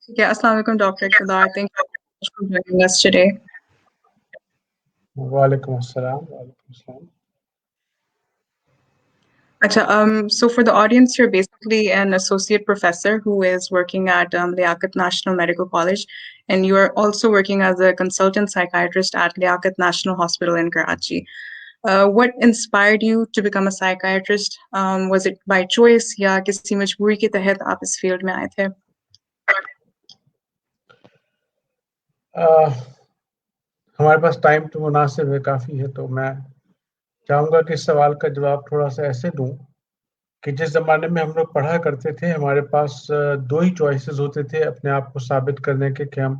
ٹھیک ہے. السلام علیکم ڈاکٹر اقتدار. Thank you so much for joining us today. وعلیکم السلام. وعلیکم السلام. So for the audience, you're basically an associate professor who is working at Liaquat National Medical College, and you are also working as a consultant psychiatrist at Liaquat National Hospital in Karachi. What inspired you to become a psychiatrist? Was it by choice یا کسی مجبوری کے تحت آپ اس field میں آئے تھے؟ ہمارے پاس ٹائم تو مناسب ہے، کافی ہے، تو میں چاہوں گا کہ اس سوال کا جواب تھوڑا سا ایسے دوں کہ جس زمانے میں ہم لوگ پڑھا کرتے تھے ہمارے پاس دو ہی چوائسیز ہوتے تھے اپنے آپ کو ثابت کرنے کے کہ ہم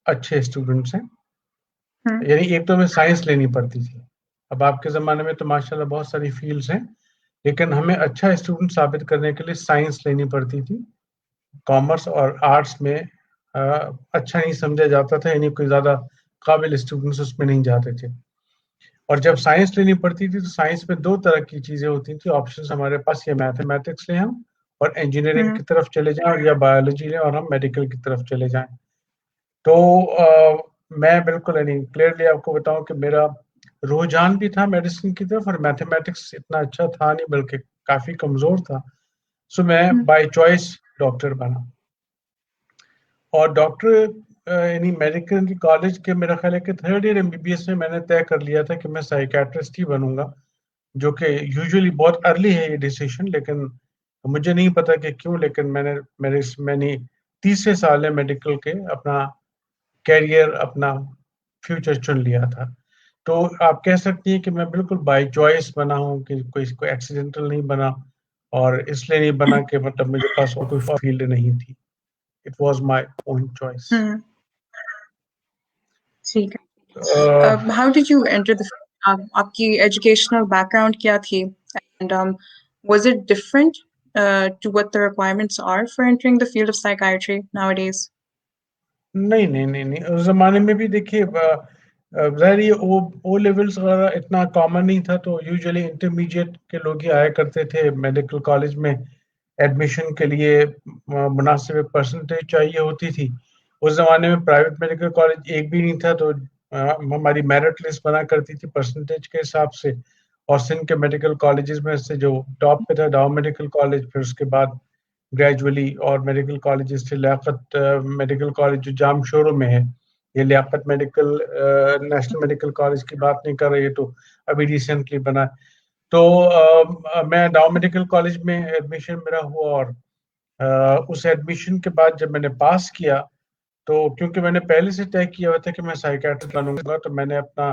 اچھے اسٹوڈنٹس ہیں. یعنی ایک تو ہمیں سائنس لینی پڑتی تھی. اب آپ کے زمانے میں تو ماشاءاللہ بہت ساری فیلڈز ہیں، لیکن ہمیں اچھا اسٹوڈنٹ ثابت کرنے کے لیے سائنس لینی پڑتی تھی. کامرس اور آرٹس میں اچھا نہیں سمجھا جاتا تھا، یعنی کوئی زیادہ قابل اسٹوڈنٹس اس میں نہیں جاتے تھے. اور جب سائنس لینی پڑتی تھی تو سائنس میں دو طرح کی چیزیں ہوتی تھیں آپشنز ہمارے پاس، یا میتھمیٹکس لیں ہم اور انجینئرنگ کی طرف چلے جائیں، یا بایولوجی لیں اور ہم میڈیکل کی طرف چلے جائیں. تو میں بالکل یعنی کلیئرلی آپ کو بتاؤں کہ میرا رجحان بھی تھا میڈیسن کی طرف، اور میتھمیٹکس اتنا اچھا تھا نہیں بلکہ کافی کمزور تھا. سو میں بائی چوائس ڈاکٹر بنا. اور ڈاکٹر یعنی میڈیکل کالج کے میرا خیال ہے کہ تھرڈ ایئر MBBS میں میں نے طے کر لیا تھا کہ میں سائیکیٹرسٹ ہی بنوں گا، جو کہ یوزلی بہت ارلی ہے یہ ڈیسیشن، لیکن مجھے نہیں پتا کہ کیوں، لیکن میں نے 30 سال ہے میڈیکل کے اپنا کیریئر، اپنا فیوچر چن لیا تھا. تو آپ کہہ سکتی ہیں کہ میں بالکل بائی چوائس بنا ہوں، کہ کوئی ایکسیڈنٹل نہیں بنا، اور اس لیے نہیں بنا کہ مطلب میرے پاس اور کوئی فیلڈ نہیں تھی. It was my own choice. ٹھیک ہے. How did you enter the field? آپ کی ایجوکیشنل بیک گراؤنڈ کیا تھی؟ And was it different to what the requirements are for entering the field of psychiatry nowadays? نہیں اس زمانے میں بھی دیکھیے ظاہر یہ او لیولس وغیرہ اتنا کامن نہیں تھا، تو یوزلی انٹرمیڈیٹ کے لوگ ہی آیا کرتے تھے میڈیکل کالج میں. ایڈمیشن کے لیے مناسب پرسنٹیج چاہیے ہوتی تھی. اس زمانے میں پرائیویٹ میڈیکل کالج ایک بھی نہیں تھا، تو ہماری میرٹ لسٹ بنا کرتی تھی پرسنٹیج کے حساب سے. اور سندھ کے میڈیکل کالجز میں سے جو ٹاپ پہ تھا ڈاؤ میڈیکل کالج، پھر اس کے بعد گریجولی اور میڈیکل کالجز تھے. لیاقت میڈیکل کالج جو جام شورو میں ہے، یہ لیاقت میڈیکل نیشنل میڈیکل کالج کی بات نہیں کر رہی، تو ابھی ریسنٹلی بنا. تو میں ڈاؤ میڈیکل کالج میں ایڈمیشن میرا ہوا، اور اس ایڈمیشن کے بعد جب میں نے پاس کیا تو کیونکہ میں نے پہلے سے طے کیا ہوا تھا کہ میں سائیکیٹرسٹ بنوں گا، تو میں نے اپنا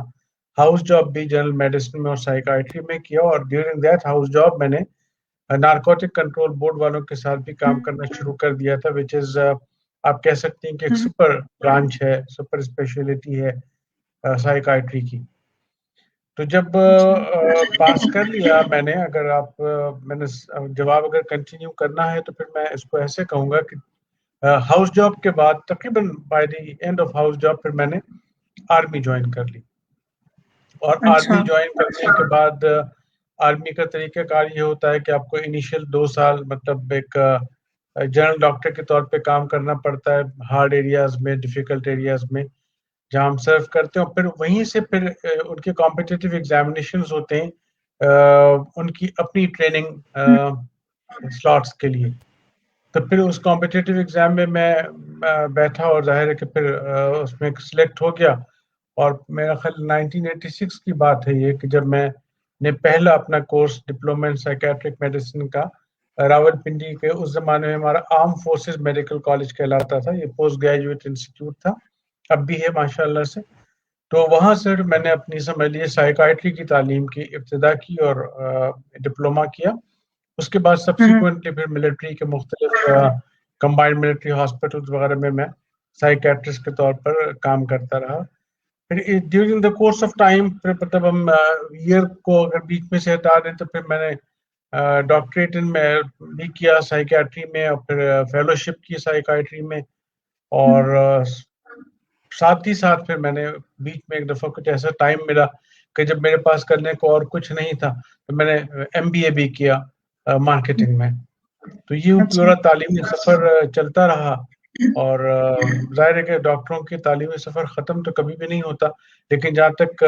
ہاؤس جاب بھی جنرل میڈیسن میں اور سائیکائٹری میں کیا. اور ڈیورنگ دیٹ ہاؤس جاب میں نے نارکوٹک کنٹرول بورڈ والوں کے ساتھ بھی کام کرنا شروع کر دیا تھا، وچ از آپ کہہ سکتے ہیں کہ ایک سپر برانچ ہے، سپر اسپیشلٹی ہے سائیکائٹری کی. تو جب پاس کر لیا میں نے، میں نے جواب اگر کنٹینیو کرنا ہے تو پھر میں اس کو ایسے کہوں گا کہ ہاؤس جاب کے بعد تقریباً by the end of house job پھر میں نے آرمی جوائن کر لی. اور آرمی جوائن کرنے کے بعد آرمی کا طریقہ کار یہ ہوتا ہے کہ آپ کو انیشیل 2 سال مطلب ایک جنرل ڈاکٹر کے طور پہ کام کرنا پڑتا ہے ہارڈ ایریاز میں، ڈیفیکلٹ ایریاز میں جہاں ہم سرو کرتے ہیں. اور پھر وہیں سے پھر ان کے کمپٹیٹیو ایگزامینیشنز ہوتے ہیں ان کی اپنی ٹریننگ سلاٹس کے لیے. تو پھر اس کمپٹیٹیو ایگزام میں بیٹھا، اور ظاہر ہے کہ پھر اس میں سلیکٹ ہو گیا. اور میرا خیال 1986 کی بات ہے یہ کہ جب میں نے پہلا اپنا course diploma in psychiatric medicine کا راول پنڈی کے، اس زمانے میں ہمارا آرم فورسز میڈیکل کالج کہلاتا تھا، یہ پوسٹ گریجویٹ انسٹیٹیوٹ تھا، اب بھی ہے ماشاءاللہ سے. تو وہاں سے میں نے اپنی سمجھ لیے سائیکائٹری کی تعلیم کی ابتدا کی اور ڈپلوما کیا. اس کے بعد سبسیکوینٹلی پھر ملٹری کے مختلف کمبائنڈ ملٹری ہاسپٹلز وغیرہ میں سائیکیٹرسٹ کے طور پر کام کرتا رہا. پھر during the course of time پھر مطلب ہم ایئر کو اگر بیچ میں سے ہٹا دیں تو پھر میں نے ڈاکٹریٹ میں بھی کیا سائیکیٹری میں، اور پھر فیلوشپ کی سائیکائٹری میں. اور ساتھ ہی ساتھ پھر میں نے بیچ میں ایک دفعہ کچھ ایسا ٹائم ملا کہ جب میرے پاس کرنے کو اور کچھ نہیں تھا تو میں نے MBA بھی کیا مارکیٹنگ میں. تو یہ پورا تعلیمی سفر چلتا رہا. اور ظاہر ہے کہ ڈاکٹروں کی تعلیمی سفر ختم تو کبھی بھی نہیں ہوتا، لیکن جہاں تک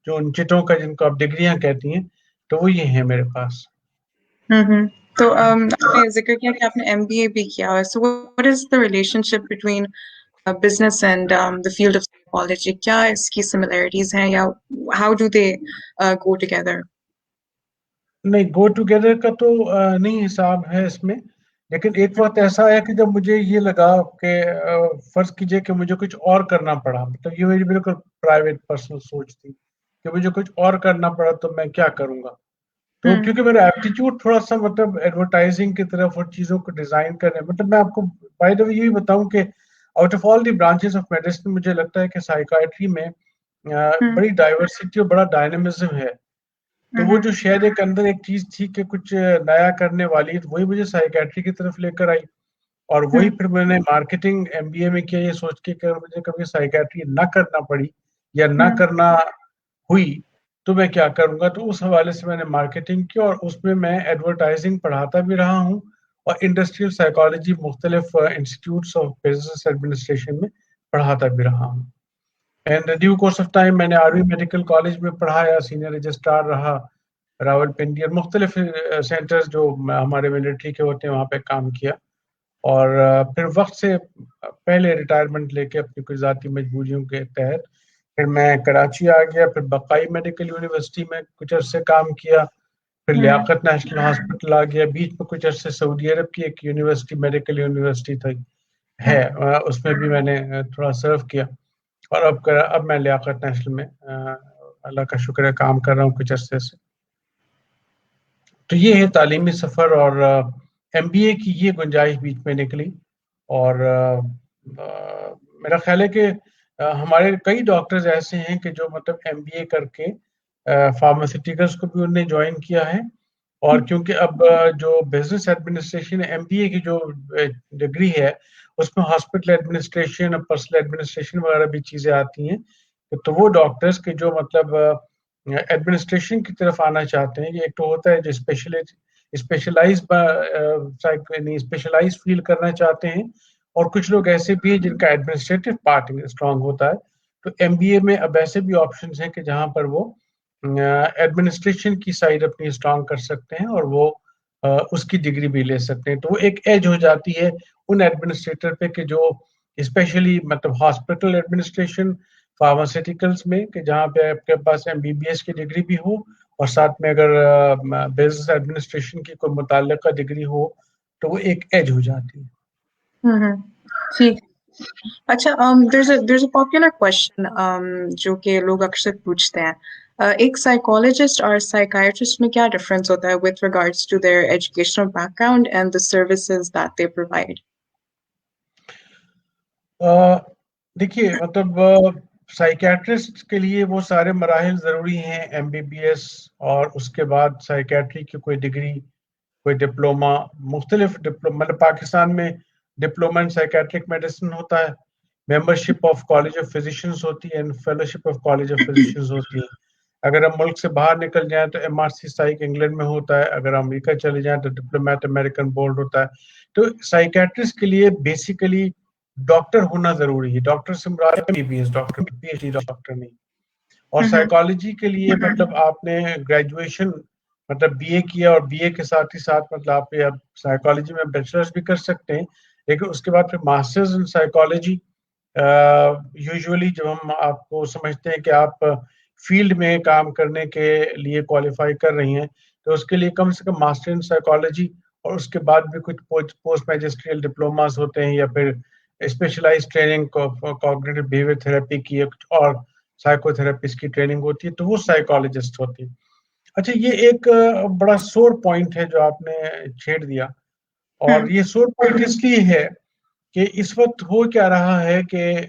جو ان چٹوں کا جن کو آپ ڈگریاں کہتی ہیں تو وہ یہ ہیں میرے پاس۔ تو آپ نے ذکر کیا کہ آپ نے MBA بھی کیا ہے، so what is the relation ship between business and the field of psychology? کیا اس کی سملیرٹیز ہیں یا how do they go together? نہیں، گو ٹوگیدر کا تو نہیں حساب ہے اس میں، لیکن ایک وقت ایسا آیا کہ جب مجھے یہ لگا کہ فرض کیجئے کہ مجھے کچھ اور کرنا پڑا، مطلب یہ میری بالکل پرائیویٹ پرسنل سوچ تھی کہ مجھے کچھ اور کرنا پڑا تو میں کیا کروں گا۔ تو کیونکہ میرا ایپٹیچیوڈ تھوڑا سا مطلب ایڈورٹائزنگ کی طرف اور چیزوں کو ڈیزائن کرنے، مطلب میں آپ کو بائی دا وے یہ بھی بتاؤں کہ out of all the branches of medicine مجھے لگتا ہے کہ سائیکائٹری میں بڑی ڈائیورسٹی اور بڑا ڈائنامزم ہے۔ تو وہ جو شاید ایک اندر ایک چیز تھی کہ کچھ نیا کرنے والی، وہی مجھے سائیکیٹری کی طرف لے کر آئی، اور وہی پھر میں نے مارکیٹنگ MBA میں کیا، یہ سوچ کے کہ مجھے کبھی سائیکیٹری نہ کرنا پڑی یا نہ کرنا ہوئی تو میں کیا کروں گا، تو اس حوالے سے میں نے مارکیٹنگ کی، اور اس میں میں ایڈورٹائزنگ پڑھاتا بھی رہا ہوں اور انڈسٹریل سائیکالوجی مختلف انسٹیٹیوٹس آف بزنس ایڈمنسٹریشن میں پڑھاتا بھی رہا ہوں۔ And due course of time میں نے آرمی میڈیکل کالج میں پڑھایا، سینئر رجسٹرار رہا راول پنڈی، اور مختلف سینٹرز جو ہمارے ملٹری کے ہوتے ہیں وہاں پہ کام کیا، اور پھر وقت سے پہلے ریٹائرمنٹ لے کے اپنی کوئی ذاتی مجبوریوں کے تحت پھر میں کراچی آ گیا، پھر بقائی میڈیکل یونیورسٹی میں کچھ عرصے کام کیا، پھر لیاقت نیشنل ہاسپٹل آ گیا، بیچ میں کچھ عرصے سعودی عرب کی ایک یونیورسٹی میڈیکل یونیورسٹی تھی ہے، اس میں بھی میں نے تھوڑا سرو کیا، اور اب میں لیاقت نیشنل میں اللہ کا شکر ہے کام کر رہا ہوں کچھ عرصے سے۔ تو یہ ہے تعلیمی سفر، اور MBA کی یہ گنجائش بیچ میں نکلی، اور میرا خیال ہے کہ ہمارے کئی ڈاکٹرز ایسے ہیں کہ جو مطلب MBA کر کے فارماسیوٹیکلس کو بھی انہوں نے جوائن کیا ہے، اور کیونکہ اب جو بزنس ایڈمنسٹریشن MBA کی جو ڈگری ہے اس میں ہاسپٹل ایڈمنسٹریشن اور پرسنل ایڈمنسٹریشن وغیرہ بھی چیزیں آتی ہیں، تو وہ ڈاکٹرز کے جو مطلب ایڈمنسٹریشن کی طرف آنا چاہتے ہیں، یہ ایک تو ہوتا ہے جو اسپیشلائز فیل کرنا چاہتے ہیں، اور کچھ لوگ ایسے بھی ہیں جن کا ایڈمنسٹریٹو پارٹ اسٹرانگ ہوتا ہے، تو MBA میں اب ایسے بھی آپشنز ہیں کہ جہاں پر وہ ایڈمنسٹریشن کی سائڈ اپنی اسٹرانگ کر سکتے ہیں، اور وہ اس کی ڈگری بھی لے سکتے ہیں، تو وہ ایک ایج ہو جاتی ہے ان ایڈمنسٹریٹر پہ کہ جو اسپیشلی مطلب ہاسپٹل ایڈمنسٹریشن فارماسیوٹیکلس میں، کہ جہاں پہ آپ کے پاس MBBS کی ڈگری بھی ہو اور ساتھ میں اگر بزنس ایڈمنسٹریشن کی کوئی متعلقہ ڈگری ہو تو وہ ایک ایج ہو جاتی ہے۔ ٹھیک، اچھا، there's a popular question جو کہ لوگ اکثر پوچھتے ہیں، ایک سائیکالوجسٹ اور سائیکائٹرسٹ میں کیا ڈفرینس ہوتا ہے with regards to their educational background and the services that they provide؟ دیکھیے مطلب سائیکیٹرسٹ کے لیے وہ سارے مراحل ضروری ہیں، MBBS اور اس کے بعد سائیکیٹری کی کوئی ڈگری، کوئی ڈپلوما، مختلف مطلب پاکستان میں ڈپلوما ان سائیکیٹرک میڈیسن ہوتا ہے، membership of college of physicians ہوتی ہے، fellowship of college of physicians ہوتی ہے۔ اگر ہم ملک سے باہر نکل جائیں تو MRC سائیک انگلینڈ میں ہوتا ہے، اگر امریکہ چلے جائیں تو ڈپلومیٹ امریکن بورڈ ہوتا ہے۔ تو سائیکیٹرسٹ کے لیے بیسیکلی ڈاکٹر ہونا ضروری ہے، ڈاکٹر سے مراد MBBS ڈاکٹر، PhD ڈاکٹر نہیں، اور سائیکالوجی کے لیے مطلب آپ نے گریجویشن مطلب BA کیا، اور BA کے ساتھ ہی ساتھ مطلب آپ سائیکالوجی میں بیچلرز بھی کر سکتے ہیں، لیکن اس کے بعد پھر ماسٹرز ان سائیکالوجی، یوزولی جب ہم آپ کو سمجھتے ہیں کہ آپ فیلڈ میں کام کرنے کے لیے کوالیفائی کر رہی ہیں تو اس کے لیے کم سے کم ماسٹر ان سائیکالوجی، اور اس کے بعد بھی کچھ پوسٹ میجسٹریل ڈپلوماز ہوتے ہیں، یا پھر specialize training cognitive behaviour therapy کی، کچھ اور سائیکو تھراپسٹ کی ٹریننگ ہوتی ہے، تو وہ سائیکالوجسٹ ہوتی ہے۔ اچھا، یہ ایک بڑا سور پوائنٹ ہے جو آپ نے چھیڑ دیا، اور یہ سور پوائنٹ اس لیے ہے کہ اس وقت ہو کیا رہا ہے کہ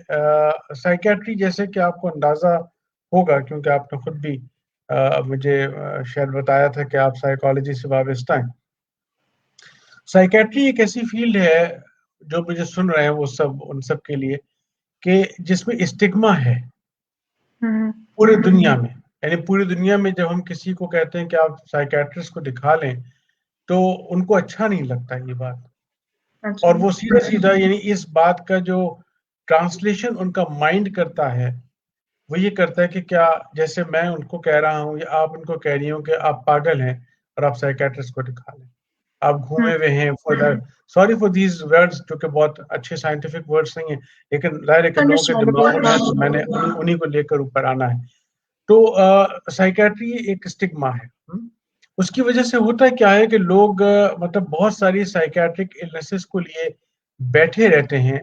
سائیکیٹری، جیسے کہ آپ کو اندازہ ہوگا کیونکہ آپ نے خود بھی مجھے شاید بتایا تھا کہ آپ سائیکالوجی سے وابستہ ہیں، سائیکیٹری ایک ایسی فیلڈ ہے جو مجھے سن رہے ہیں وہ سب، ان سب کے لیے، کہ جس میں اسٹگما ہے پورے دنیا میں، یعنی پوری دنیا میں جب ہم کسی کو کہتے ہیں کہ آپ سائیکیٹرسٹ کو دکھا لیں تو ان کو اچھا نہیں لگتا یہ بات، اور وہ سیدھا سیدھا یعنی اس بات کا جو ٹرانسلیشن ان کا مائنڈ کرتا ہے وہ یہ کرتا ہے کہ کیا جیسے میں ان کو کہہ رہا ہوں یا آپ ان کو کہہ رہی ہوں کہ آپ پاگل ہیں اور آپ سائیکیٹرسٹ کو دکھا لیں، آپ گھومے ہوئے ہیں سوری فار دیز ورڈز جو کہ بہت اچھے سائنٹیفک ورڈز نہیں ہیں لیکن ظاہر ہے کہ لوگوں کے دماغوں میں ہے تو میں نے انہیں کو لے کر اوپر آنا ہے. تو سائیکیٹری ایک اسٹگما ہے. اس کی وجہ سے ہوتا کیا ہے کہ لوگ مطلب بہت ساری سائیکیٹرک النیسز کو لیے بیٹھے رہتے ہیں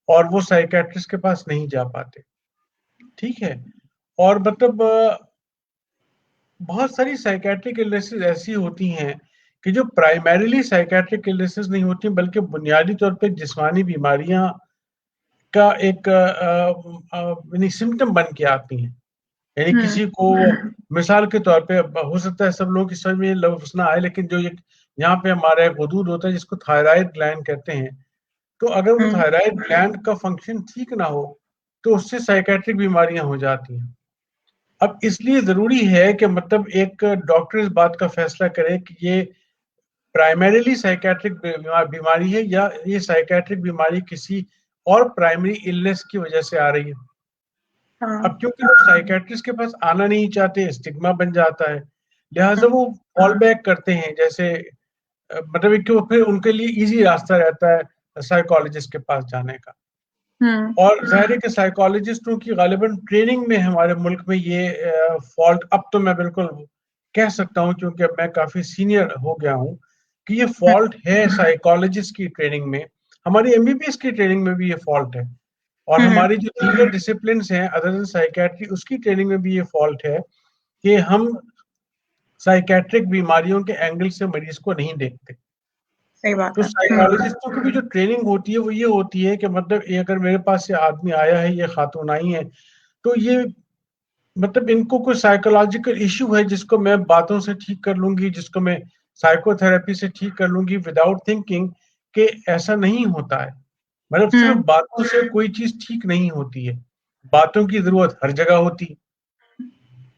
اور وہ سائیکیٹرسٹ کے پاس نہیں جا پاتے. ٹھیک ہے، اور مطلب بہت ساری سائیکیٹرک النیسز ایسی ہوتی ہیں کہ جو پرائمریلی سائیکیٹرک النیسز نہیں ہوتی بلکہ بنیادی طور پہ جسمانی بیماریاں کا ایک یعنی سمٹم بن کے آتی ہیں. یعنی کسی کو مثال کے طور پہ ہو سکتا ہے سب لوگوں کی سمجھ میں لفظ نہ آئے لیکن جو یہاں پہ ہمارا ایک حدود ہوتا ہے جس کو تھائرائڈ گلینڈ کہتے ہیں، تو اگر وہ تھائرائڈ گلینڈ کا فنکشن ٹھیک نہ ہو تو اس سے سائیکیٹرک بیماریاں ہو جاتی ہیں. اب اس لیے ضروری ہے کہ مطلب ایک ڈاکٹر اس بات کا فیصلہ کرے کہ یہ پرائمریلی سائیکیٹرک بیماری ہے یا یہ سائیکیٹرک بیماری کسی اور پرائمری النس کی وجہ سے آ رہی ہے. اب کیونکہ وہ سائیکیٹرسٹ کے پاس آنا نہیں چاہتے، اسٹگما بن جاتا ہے، لہٰذا وہ فال بیک کرتے ہیں. جیسے مطلب کہ پھر ان کے لیے ایزی راستہ رہتا ہے سائیکالوجسٹ کے پاس جانے کا. اور ظاہر ہے کہ سائیکالوجسٹوں کی غالباً ٹریننگ میں ہمارے ملک میں یہ فالٹ اب تو میں بالکل کہہ سکتا ہوں کیونکہ اب میں کافی سینئر ہو گیا ہوں کہ یہ فالٹ ہے سائیکالوجسٹ کی ٹریننگ میں. ہماری MBBS کی ٹریننگ میں بھی یہ فالٹ ہے اور ہماری جو دیگر ڈسپلنس ہیں ادر دین سائیکیٹری اس کی ٹریننگ میں بھی یہ فالٹ ہے کہ ہم سائیکیٹرک بیماریوں کے اینگل سے مریض کو نہیں دیکھتے. تو سائیکالوجسٹوں کی بھی جو ٹریننگ ہوتی ہے وہ یہ ہوتی ہے کہ مطلب اگر میرے پاس یہ آدمی آیا ہے، یہ خاتون آئی ہے، تو یہ مطلب ان کو کوئی سائیکولوجیکل ایشو ہے جس کو میں باتوں سے ٹھیک کر لوں گی، جس کو میں سائیکو تھراپی سے ٹھیک کر لوں گی وداؤٹ تھنکنگ کہ ایسا نہیں ہوتا ہے. مطلب صرف باتوں سے کوئی چیز ٹھیک نہیں ہوتی ہے، باتوں کی ضرورت ہر جگہ ہوتی ہے.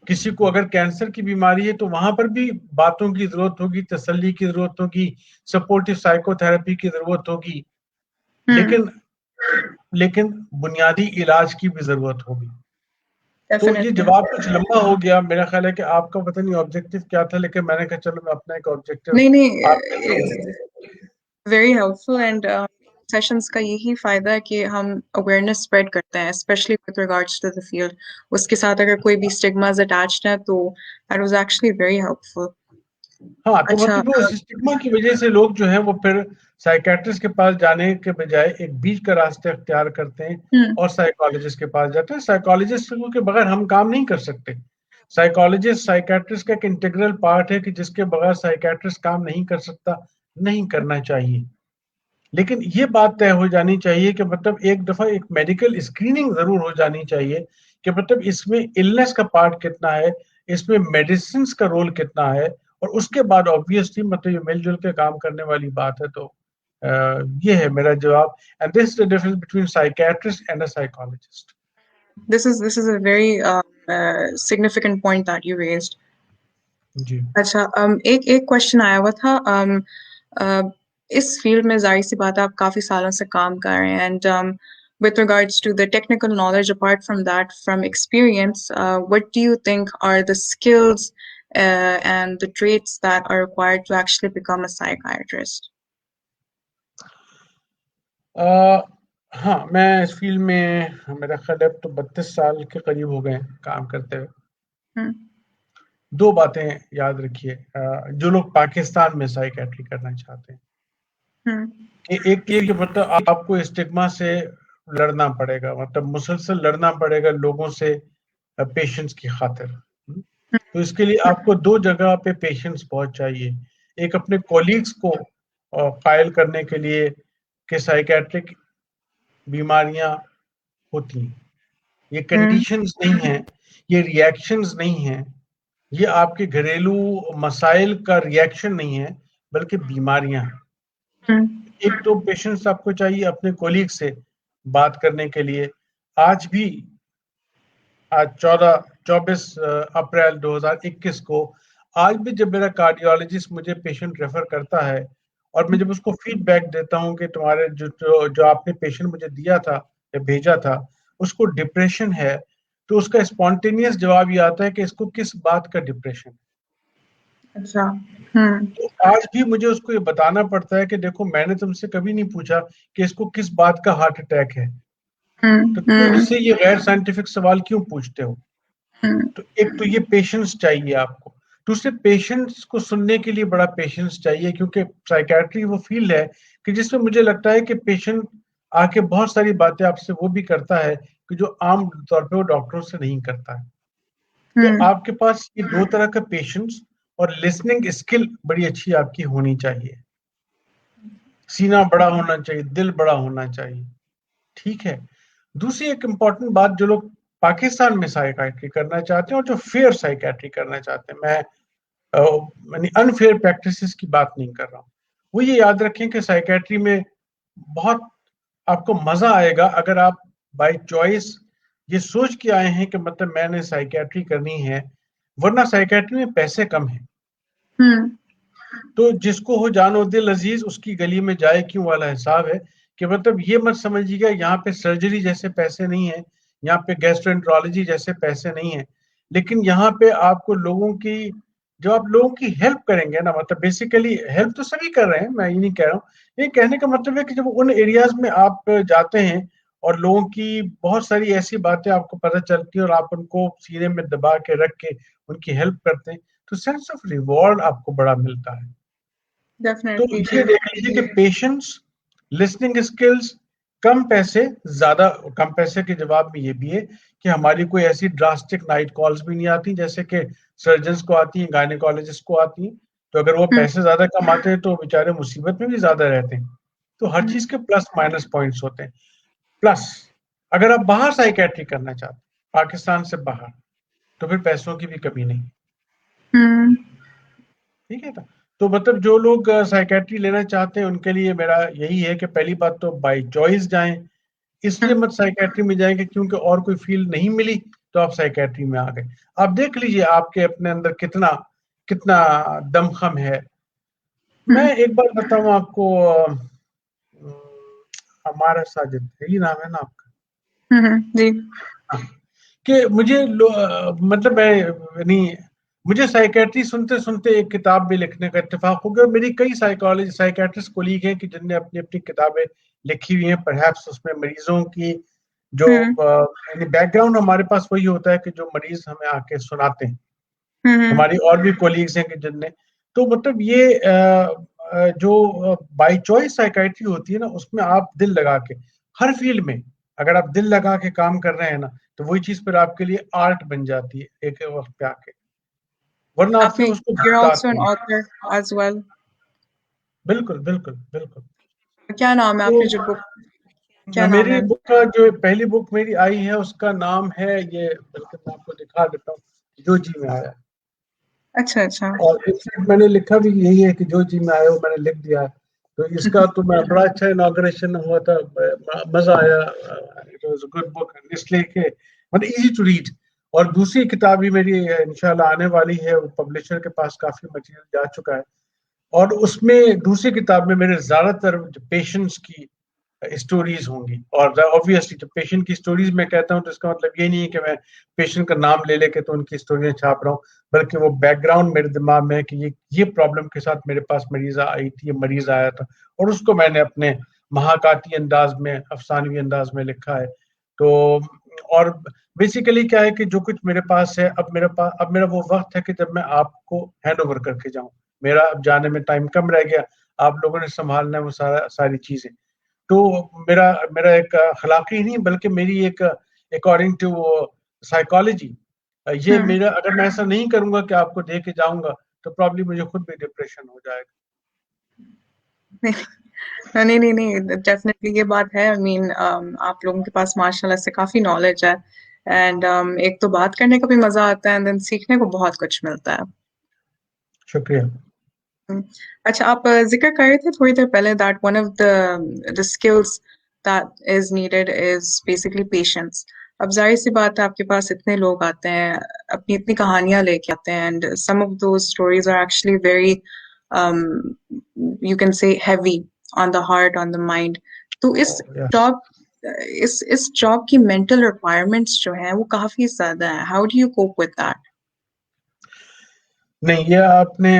کسی کو اگر کینسر کی بیماری ہے تو وہاں پر بھی باتوں کی ضرورت ہوگی، تسلی کی ضرورت ہوگی، سپورٹو سائیکو تھراپی کی ضرورت ہوگی، لیکن بنیادی علاج کی بھی ضرورت ہوگی. تو یہ جواب کچھ لمبا ہو گیا، میرا خیال ہے کہ آپ کا پتہ نہیں آبجیکٹو کیا تھا لیکن میں نے کہا چلو میں اپنا ایک objective very helpful and sessions کا یہی فائدہ ہے کہ ہم اویئرنیس اسپریڈ کرتے ہیں especially with regards to the field. اس کے ساتھ اگر کوئی بھی اسٹگماز اٹیچڈ ہیں تو that was actually very helpful. ہاں تو مطلب وہ اسٹگما کی وجہ سے لوگ جو ہیں وہ پھر سائیکیٹرسٹ کے پاس جانے کے بجائے ایک بیچ کا راستہ اختیار کرتے ہیں اور سائیکالوجسٹ کے پاس جاتے ہیں. سائیکالوجسٹ کے بغیر ہم کام نہیں کر سکتے. سائیکالوجسٹ سائیکیٹرسٹ کا ایک انٹیگرل پارٹ ہے کہ جس کے بغیر سائیکیٹرسٹ کام نہیں کر سکتا، نہیں کرنا چاہیے. لیکن یہ بات طے ہو جانی چاہیے کہ مطلب ایک دفعہ ایک میڈیکل اسکریننگ ضرور ہو جانی چاہیے کہ مطلب اس میں النس کا پارٹ کتنا ہے، اس میں میڈیسنس کا رول کتنا ہے، اور اس کے بعد obviously مطلب یہ مل جل کے کام کرنے والی بات ہے. تو یہ ہے میرا جواب. And this is the difference between psychiatrist and a psychologist. This is a very significant point that you raised. جی اچھا ایک کوشچن آیا ہوا تھا. اس فیلڈ میں ظاہر سی بات ہے آپ کافی سالوں سے کام کر رہے ہیں and with regards to the technical knowledge, apart from that, from experience, what do you think are the skills and the traits that are required to actually become a psychiatrist? ہاں میں اس فیلڈ میں میرا خیال ہے تو 32 سال کے قریب ہو گئے کام کرتے ہوئے. دو باتیں یاد رکھیے جو لوگ پاکستان میں سائیکیٹری کرنا چاہتے ہیں کہ ایک یہ کہ مطلب آپ کو اسٹگما سے لڑنا پڑے گا، مطلب مسلسل لڑنا پڑے گا لوگوں سے پیشنٹس کی خاطر. تو اس کے لیے آپ کو دو جگہ پہ پیشنٹس بہت چاہیے. ایک اپنے کولیگز کو قائل کرنے کے لیے کہ سائیکیٹرک بیماریاں ہوتی ہیں، یہ کنڈیشنز نہیں ہیں، یہ ریئیکشنز نہیں ہیں، یہ آپ کے گھریلو مسائل کا ریئیکشن نہیں ہے بلکہ بیماریاں ہیں. ایک تو پیشنٹس آپ کو چاہیے اپنے کولیگ سے بات کرنے کے لیے. آج 24 اپریل 2021 کو آج بھی جب میرا کارڈیولوجسٹ مجھے پیشنٹ ریفر کرتا ہے اور میں جب اس کو فیڈ بیک دیتا ہوں کہ تمہارے جو آپ نے پیشنٹ مجھے دیا تھا یا بھیجا تھا اس کو ڈپریشن ہے، تو اس کا اسپونٹینیس جواب یہ آتا ہے کہ اس کو کس بات کا ڈپریشن ہے. اچھا. تو آج بھی مجھے اس کو یہ بتانا پڑتا ہے کہ دیکھو میں نے تم سے کبھی نہیں پوچھا کہ اس کو کس بات کا ہارٹ اٹیک ہے، تو تم اس سے یہ غیر سائنٹیفک سوال کیوں پوچھتے ہو. تو ایک تو یہ پیشنس چاہیے آپ کو، دوسرے پیشنٹس کو سننے کے لیے بڑا پیشنس چاہیے، کیونکہ سائیکیٹری وہ فیلڈ ہے کہ جس میں مجھے لگتا ہے کہ پیشنٹ آ کے بہت ساری باتیں آپ سے وہ بھی کرتا ہے کہ جو عام طور پہ وہ ڈاکٹروں سے نہیں کرتا ہے. تو آپ کے پاس یہ دو طرح کا پیشنس اور لسننگ اسکل بڑی اچھی آپ کی ہونی چاہیے. سینہ بڑا ہونا چاہیے، دل بڑا ہونا چاہیے. ٹھیک ہے. دوسری ایک امپورٹنٹ بات جو لوگ پاکستان میں سائیکیٹری کرنا چاہتے ہیں اور جو فیئر سائیکیٹری کرنا چاہتے ہیں، میں انفیئر پریکٹسز کی بات نہیں کر رہا ہوں، وہ یہ یاد رکھیں کہ سائیکیٹری میں بہت آپ کو مزہ آئے گا اگر آپ بائی چوائس یہ سوچ کے آئے ہیں کہ مطلب میں نے سائیکیٹری کرنی ہے، ورنہ سائیکیٹری میں پیسے کم ہیں. تو جس کو ہو جانو دل عزیز اس کی گلی میں جائے کیوں والا حساب ہے کہ مطلب یہ مت سمجھیے گا یہاں پہ سرجری جیسے پیسے نہیں ہیں، یہاں پہ گیسٹرونٹرولوجی جیسے پیسے نہیں ہیں، لیکن یہاں پہ آپ کو لوگوں کی جو آپ لوگوں کی ہیلپ کریں گے نا، مطلب بیسیکلی ہیلپ تو سبھی کر رہے ہیں، میں یہ نہیں کہہ رہا ہوں، یہ کہنے کا مطلب ہے کہ جب ان ایریاز میں آپ جاتے ہیں اور لوگوں کی بہت ساری ایسی باتیں آپ کو پتہ چلتی ہیں اور آپ ان کو سینے میں دبا کے رکھ کے ان کی ہیلپ کرتے ہیں تو سینس آف ریوارڈ آپ کو بڑا ملتا ہے. تو یہ دیکھ لیجیے کہ پیشنس، لسننگ اسکلز، کم پیسے، زیادہ کم پیسے کے جواب میں یہ بھی ہے کہ ہماری کوئی ایسی ڈراسٹک نائٹ کالز بھی نہیں آتی جیسے کہ سرجنز کو آتی ہیں، گائنیکالوجسٹ کو آتی ہیں. تو اگر وہ پیسے زیادہ کماتے ہیں تو بیچارے مصیبت میں بھی زیادہ رہتے ہیں. تو ہر چیز کے پلس مائنس پوائنٹس ہوتے ہیں. پلس اگر آپ باہر سائیکیٹری کرنا چاہتے ہیں پاکستان سے باہر تو پھر پیسوں کی بھی کمی نہیں. ٹھیک ہے نا. تو مطلب جو لوگ سائیکیٹری لینا چاہتے ہیں ان کے لیے میرا یہی ہے کہ پہلی بات تو بائی چوائس جائیں، اس لیے مت سائیکیٹری میں جائیں گے کیونکہ اور کوئی فیلڈ نہیں ملی تو آپ سائیکیٹری میں آ گئے. آپ دیکھ لیجئے آپ کے اپنے اندر کتنا دمخم ہے. میں ایک بار بتاؤں آپ کو، ہمارا ساجد یہی نام ہے نا آپ کا؟ جی. کہ مجھے مطلب مجھے سائیکیٹری سنتے سنتے ایک کتاب بھی لکھنے کا اتفاق ہو گیا، اور میری کئی سائیکیٹرسٹ کولیگ ہیں کہ جن نے اپنی اپنی کتابیں لکھی ہوئی ہیں. پرہیپس اس میں مریضوں کی جو بیک گراؤنڈ ہمارے پاس وہی ہوتا ہے کہ جو مریض ہمیں آ کے سناتے ہیں. ہماری اور بھی کولیگز ہیں کہ جن نے، تو مطلب یہ جو بائی چوائس سائیکیٹری ہوتی ہے نا، اس میں آپ دل لگا کے ہر فیلڈ میں اگر آپ دل لگا کے کام کر رہے ہیں نا تو وہی چیز پھر آپ کے لیے آرٹ بن جاتی ہے ایک وقت پہ آ کے، ورنہ آپ پھر اس کو also an author as well. بالکل بالکل بالکل. کیا نام ہے آپ کی جو بک؟ کیا نام میری ہے؟ بک کا جو پہلی بک میری آئی ہے اس کا نام ہے یہ، بلکہ میں آپ کو دکھا دیتا ہوں، جو جی میں آیا. اچھا اچھا. اور میں نے لکھا بھی یہی ہے کہ جو جی میں آیا وہ میں نے لکھ دیا ہے. تو اس کا تو میں بڑا اچھا انوگریشن ہوا تھا، مزہ آیا. It was a good book اس لیے کہ مطلب ایزی ٹو ریڈ. اور دوسری کتاب بھی میری انشاءاللہ آنے والی ہے، وہ پبلشر کے پاس کافی مٹیریل جا چکا ہے، اور اس میں دوسری کتاب میں میرے زیادہ تر پیشنٹس کی اسٹوریز ہوں گی. اور obviously جب پیشنٹ کی اسٹوریز میں کہتا ہوں تو اس کا مطلب یہ نہیں ہے کہ میں پیشنٹ کا نام لے کے تو ان کی اسٹوریاں چھاپ رہا ہوں، بلکہ وہ بیک گراؤنڈ میرے دماغ میں ہے کہ یہ پرابلم کے ساتھ میرے پاس مریضہ آئی تھی، یہ مریض آیا تھا، اور اس کو میں نے اپنے محاکاتی انداز میں، افسانوی انداز میں لکھا ہے. تو اور بیسیکلی کیا ہے کہ جو کچھ میرے پاس ہے، اب میرا وہ وقت ہے کہ جب میں آپ کو ہینڈ اوور کر کے جاؤں. میرا اب جانے میں ٹائم کم رہ گیا، آپ لوگوں نے سنبھالنا ہے وہ ساری چیزیں. تو میرا ایک اخلاقی نہیں بلکہ میری ایک اکارڈنگ ٹو سائیکالوجی یہ میرا، اگر میں ایسا نہیں کروں گا کہ آپ کو دے کے جاؤں گا تو پرابلی مجھے خود بھی ڈپریشن ہو جائے گا. نہیں ڈیفینیٹلی یہ بات ہے. آئی مین آپ لوگوں کے پاس ماشاء اللہ سے کافی نالج ہے، اینڈ ایک تو بات کرنے کا بھی مزہ آتا ہے، اینڈ دین سیکھنے کو بہت کچھ ملتا ہے. شکریہ. اچھا، آپ ذکر کر رہے تھے تھوڑی دیر پہلے that one of the skills that is needed is basically patience. اب ظاہر سی بات ہے آپ کے پاس اتنے لوگ آتے ہیں، اپنی اتنی کہانیاں لے کے آتے ہیں، and some of those stories are actually very you can say heavy on the heart, on the mind. تو اس جاب کی mental requirements جو ہیں وہ کافی زیادہ ہیں. How do you cope with that? نہیں، یہ آپ نے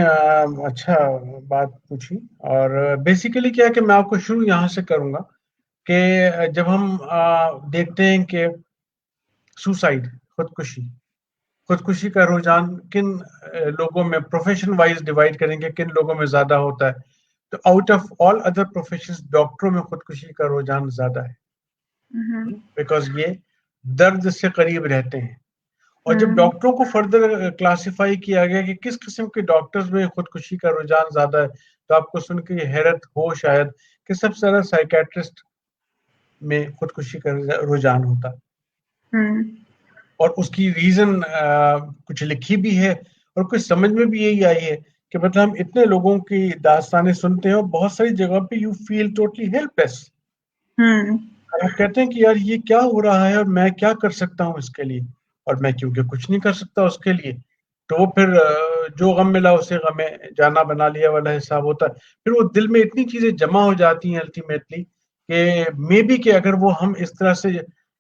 اچھا بات پوچھی. اور بیسیکلی کیا ہے کہ میں آپ کو شروع یہاں سے کروں گا کہ جب ہم دیکھتے ہیں کہ سوسائڈ، خودکشی کا رجحان کن لوگوں میں، پروفیشن وائز ڈیوائڈ کریں گے کن لوگوں میں زیادہ ہوتا ہے، تو out of all other professions ڈاکٹروں میں خودکشی کا رجحان زیادہ ہے، بیکاز یہ درد سے قریب رہتے ہیں. اور جب ڈاکٹروں کو فردر کلاسیفائی کیا گیا کہ کس قسم کے ڈاکٹرز میں خودکشی کا رجحان زیادہ ہے، تو آپ کو سن کے یہ حیرت ہو شاید کہ سب سے زیادہ سائیکیٹرسٹ میں خودکشی کا رجحان ہوتا ہے. اور اس کی ریزن کچھ لکھی بھی ہے اور کچھ سمجھ میں بھی یہی آئی ہے کہ مطلب ہم اتنے لوگوں کی داستانیں سنتے ہیں اور بہت ساری جگہ پہ یو فیل ٹوٹلی ہیلپ لیس. آپ کہتے ہیں کہ یار یہ کیا ہو رہا ہے اور میں کیا کر سکتا ہوں اس کے لیے، اور میں کیونکہ کچھ نہیں کر سکتا اس کے لیے، تو وہ پھر جو غم ملا اسے غم جانا بنا لیا والا حساب ہوتا ہے. پھر وہ دل میں اتنی چیزیں جمع ہو جاتی ہیں الٹیمیٹلی کہ مے بی کہ اگر وہ ہم اس طرح سے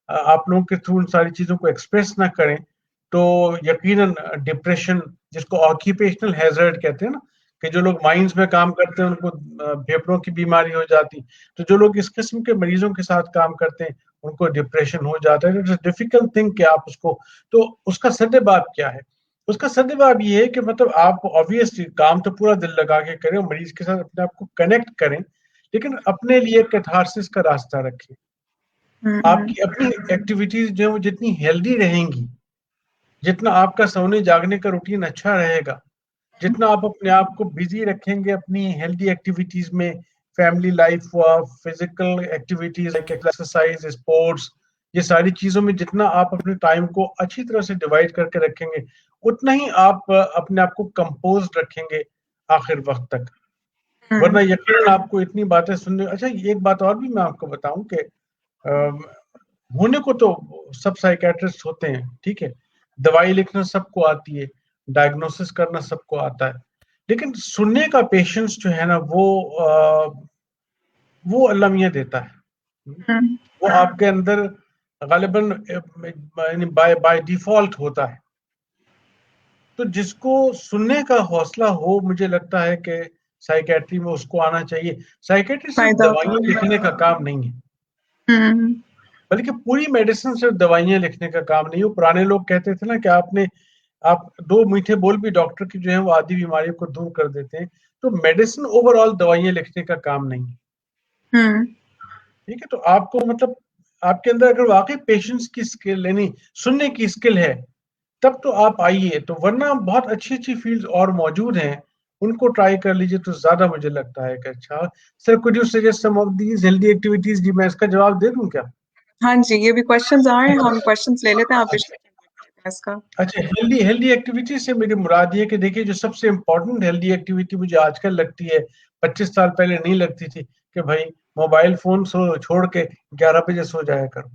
آپ لوگوں کے تھرو ان ساری چیزوں کو ایکسپریس نہ کریں تو یقیناً ڈپریشن، جس کو آکیوپیشنل ہیزرڈ کہتے ہیں نا، کہ جو لوگ مائنز میں کام کرتے ہیں ان کو پھیپھڑوں کی بیماری ہو جاتی، تو جو لوگ اس قسم کے مریضوں کے ساتھ کام کرتے ہیں ان کو ڈپریشن ہو جاتا ہے. اٹس ڈیفیکلٹ تھنگ کہ آپ اس کو، تو اس کا سدباب کیا ہے؟ اس کا سدباب یہ ہے کہ مطلب آپ آبویسلی کام تو پورا دل لگا کے کریں، مریض کے ساتھ اپنے آپ کو کنیکٹ کریں، لیکن اپنے لیے کیتھارسس کا راستہ رکھیں. آپ کی اپنی ایکٹیویٹیز جو ہیں وہ جتنی ہیلدی رہیں گی، جتنا آپ کا سونے جاگنے کا روٹین اچھا رہے گا، جتنا آپ اپنے آپ کو بزی رکھیں گے اپنی ہیلدی ایکٹیویٹیز میں، فیملی لائف ہوا، physical activities like exercise, sports, یہ ساری چیزوں میں جتنا آپ اپنے ٹائم کو اچھی طرح سے ڈیوائڈ کر کے رکھیں گے، اتنا ہی آپ اپنے آپ کو کمپوزڈ رکھیں گے آخر وقت تک. ورنہ یقیناً آپ کو اتنی باتیں سننے. اچھا ایک بات اور بھی میں آپ کو بتاؤں کہ ہونے کو تو سب سائیکیٹرسٹ ہوتے ہیں، ٹھیک ہے، دوائی لکھنا سب کو آتی ہے، ڈائگنوسس کرنا سب کو آتا ہے، لیکن سننے کا پیشنس جو ہے نا وہ اللہ میاں دیتا ہے. وہ آپ کے اندر غالباً بائی ڈیفالٹ ہوتا ہے. تو جس کو سننے کا حوصلہ ہو، مجھے لگتا ہے کہ سائیکیٹری میں اس کو آنا چاہیے. سائیکیٹری صرف دوائیاں لکھنے کا کام نہیں ہے، بلکہ پوری میڈیسن صرف دوائیاں لکھنے کا کام نہیں. وہ پرانے لوگ کہتے تھے نا کہ آپ 2 میٹھے بول بھی ڈاکٹر کی جو ہیں وہ آدھی بیماریوں کو دور کر دیتے ہیں. تو میڈیسن اوور آل دوائیاں لکھنے کا کام نہیں ہے، ٹھیک ہے. تو آپ کو مطلب آپ کے اندر اگر واقعی پیشنس کی اسکل، یعنی سننے کی اسکل ہے، تب تو آپ آئیے. تو ورنہ بہت اچھی اچھی فیلڈ اور موجود ہیں، ان کو ٹرائی کر لیجیے تو زیادہ مجھے لگتا ہے کہ اچھا. سر could you suggest some of these healthy activities؟ جی میں اس کا جواب دے دوں کیا؟ ہاں جی، یہ بھی کوشچنز آ رہے ہیں، ہم کوشچنز لے لیتے ہیں، آپ اس کا. اچھا ہیلدی ایکٹیویٹی سے میری مراد یہ کہ دیکھیے جو سب سے امپورٹنٹ ہیلدی ایکٹیویٹی مجھے آج کل لگتی ہے، 25 سال پہلے نہیں لگتی تھی، کہ بھائی موبائل فون چھوڑ کے 11 بجے سو جایا کرو.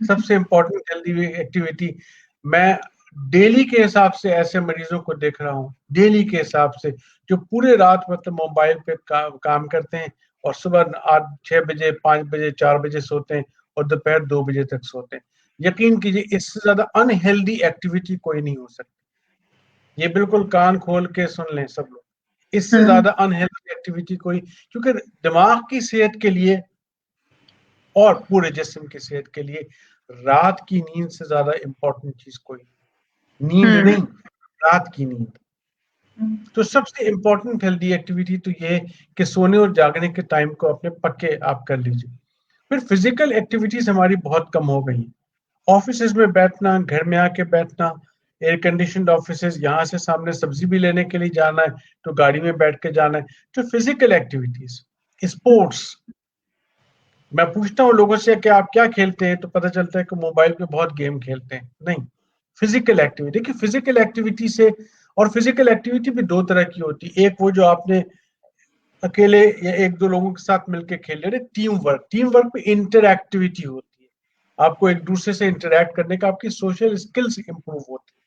سب سے امپورٹنٹ ہیلدی ایکٹیویٹی میں ڈیلی کے حساب سے ایسے مریضوں کو دیکھ رہا ہوں، ڈیلی کے حساب سے، جو پورے رات مطلب موبائل پہ کام کرتے ہیں اور صبح 6 بجے 5 بجے 4 بجے سوتے ہیں اور دوپہر 2 بجے تک سوتے ہیں. یقین کیجیے اس سے زیادہ انہیلدی ایکٹیویٹی کوئی نہیں ہو سکتی. یہ بالکل کان کھول کے سن لیں سب لوگ، اس سے زیادہ انہیلدی ایکٹیویٹی کوئی، کیونکہ دماغ کی صحت کے لیے اور پورے جسم کی صحت کے لیے رات کی نیند سے زیادہ امپورٹنٹ چیز کوئی نیند نہیں، رات کی نیند. تو سب سے امپورٹنٹ ہیلدی ایکٹیویٹی تو یہ کہ سونے اور جاگنے کے ٹائم کو اپنے پکے آپ کر لیجیے. پھر فزیکل ایکٹیویٹیز ہماری بہت کم ہو گئی ہیں. آفیسز میں بیٹھنا، گھر میں آ کے بیٹھنا، ایئر کنڈیشنڈ آفیسز، یہاں سے سامنے سبزی بھی لینے کے لیے جانا ہے تو گاڑی میں بیٹھ کے جانا ہے. تو فزیکل ایکٹیویٹیز، اسپورٹس. میں پوچھتا ہوں لوگوں سے کہ آپ کیا کھیلتے ہیں، تو پتہ چلتا ہے کہ موبائل پہ بہت گیم کھیلتے ہیں. نہیں، فزیکل ایکٹیویٹی. کہ فزیکل ایکٹیویٹی سے، اور فزیکل ایکٹیویٹی بھی 2 طرح کی ہوتی ہے. ایک وہ جو آپ نے اکیلے یا 1-2 لوگوں کے ساتھ مل کے کھیل رہے، ٹیم ورک پہ انٹر ایکٹیویٹی ہوتی ہے. آپ کو ایک دوسرے سے انٹریکٹ کرنے کا، آپ کی سوشل اسکلز امپروو ہوتی ہے.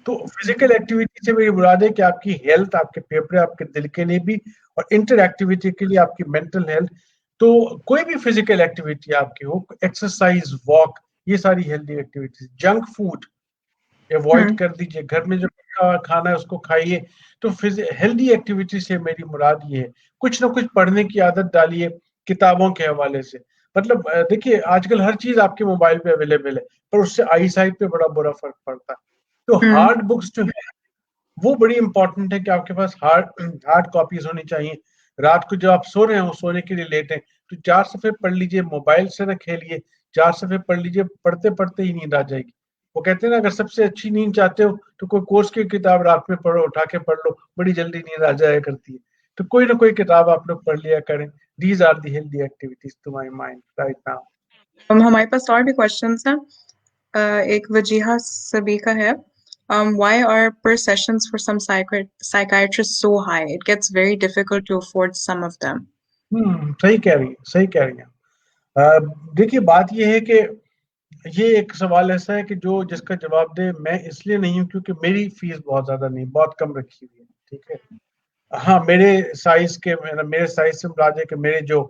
تو فزیکل ایکٹیویٹی سے میری مراد ہے کہ آپ کی ہیلتھ، آپ کے پیپرے، آپ کے دل کے لیے بھی، اور انٹر ایکٹیویٹی کے لیے آپ کی مینٹل ہیلتھ. تو کوئی بھی فزیکل ایکٹیویٹی آپ کی ہو، ایکسرسائز، واک، یہ ساری healthy activities. Junk food avoid کر دیجیے، گھر میں جو کھانا ہے اس کو کھائیے. تو ہیلتھی ایکٹیویٹی سے میری مراد یہ ہے کچھ نہ کچھ پڑھنے کی عادت ڈالیے کتابوں کے حوالے سے. مطلب دیکھیے آج کل ہر چیز آپ کے موبائل پہ اویلیبل ہے، پر اس سے آئی سائٹ پہ بڑا برا فرق پڑتا ہے. تو ہارڈ بکس جو ہے وہ بڑی امپورٹنٹ ہے کہ آپ کے پاس ہارڈ کاپیز ہونی چاہیے. رات کو جب آپ سو رہے ہوں، سونے کے لیے لیٹ ہیں، تو 4 صفحے پڑھ لیجئے، موبائل سے نہ کھیلیے، 4 صفحے پڑھ لیجئے. پڑھتے پڑھتے ہی نیند آ جائے گی. وہ کہتے ہیں نا اگر سب سے اچھی نیند چاہتے ہو تو کوئی کورس کی کتاب رات میں پڑھو، اٹھا کے پڑھ لو، بڑی جلدی نیند آ جایا کرتی ہے. تو کوئی نہ کوئی کتاب آپ لوگ پڑھ لیا کریں. These are the healthy activities to my mind right now. ہمارے پاس اور بھی کوشچنس ہیں. ایک وجیحہ سبی کا ہے. Why are per sessions for some psychiatrists so high? It gets very difficult to afford some of them. صحیح کہہ رہی ہیں، صحیح کہہ رہی ہیں. دیکھیے بات یہ ہے کہ یہ ایک سوال ایسا ہے کہ جو جس کا جواب دے میں اس لیے نہیں ہوں کیونکہ میری فیس بہت زیادہ نہیں، بہت کم رکھی ہوئی ہے. ٹھیک ہے. ہاں میرے سائز سے مراد ہے کہ میرے جو